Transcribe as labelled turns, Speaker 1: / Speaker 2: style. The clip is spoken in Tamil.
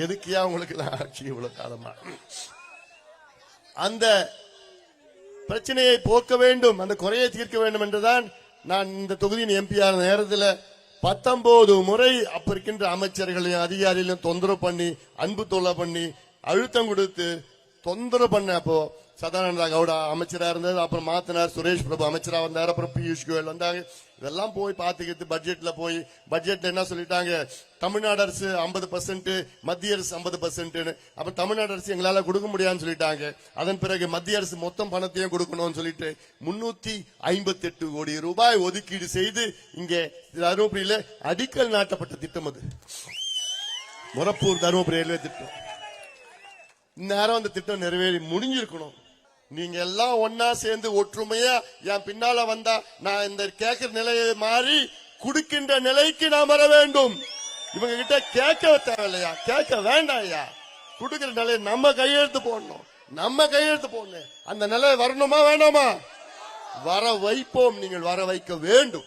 Speaker 1: எதுக்கியா உங்களுக்கு ஆட்சி இவ்வளவு காலமா? அந்த பிரச்சனையை போக்க வேண்டும், அந்த குறையை தீர்க்க வேண்டும் என்றுதான் நான் இந்த தொகுதியின் எம்பியான நேரத்தில் 19 முறை அப்ப இருக்கின்ற அமைச்சர்களையும் அதிகாரிகளையும் தொந்தரவு பண்ணி, அன்பு தொல்லை பண்ணி, அழுத்தம் கொடுத்து தொந்தரவு பண்ண. அப்போ சதானந்த கவுடா அமைச்சரா இருந்தது, அப்புறம் மாத்தினார், சுரேஷ் பிரபு அமைச்சரா வந்தார், அப்புறம் பியூஷ் கோயல் வந்தாங்க. இதெல்லாம் போய் பாத்துக்கிட்டு பட்ஜெட்ல என்ன சொல்லிட்டாங்க, தமிழ்நாடு அரசு 50%, மத்திய அரசு 50%. அப்ப தமிழ்நாடு அரசு எங்களால கொடுக்க முடியாதுன்னு சொல்லிட்டாங்க. அதன் பிறகு மத்திய அரசு மொத்தம் பணத்தையும் கொடுக்கணும்னு சொல்லிட்டு 358 கோடி ரூபாய் ஒதுக்கீடு செய்து இங்கே தருமபுரியில அடிக்கல் நாட்டப்பட்ட திட்டம் அது, மொரப்பூர் தருமபுரி ரயில்வே திட்டம். இந்நேரம் அந்த திட்டம் நிறைவேறி முடிஞ்சிருக்கணும். நீங்க எல்லாம் ஒன்னா சேர்ந்து ஒற்றுமையா என் பின்னால வந்தா நான் இந்த கேட்கிற நிலையை மாறி குடுக்கின்ற நிலைக்கு நான் வர வேண்டும். இவங்க கிட்ட கேட்க தேவையில்லையா, கேட்க வேண்டாம் ஐயா. குடுக்கிற நிலையை நம்ம கையெழுத்து போடணும். அந்த நிலை வரணுமா வேண்டாமா? வர வைப்போம், நீங்கள் வர வைக்க வேண்டும்.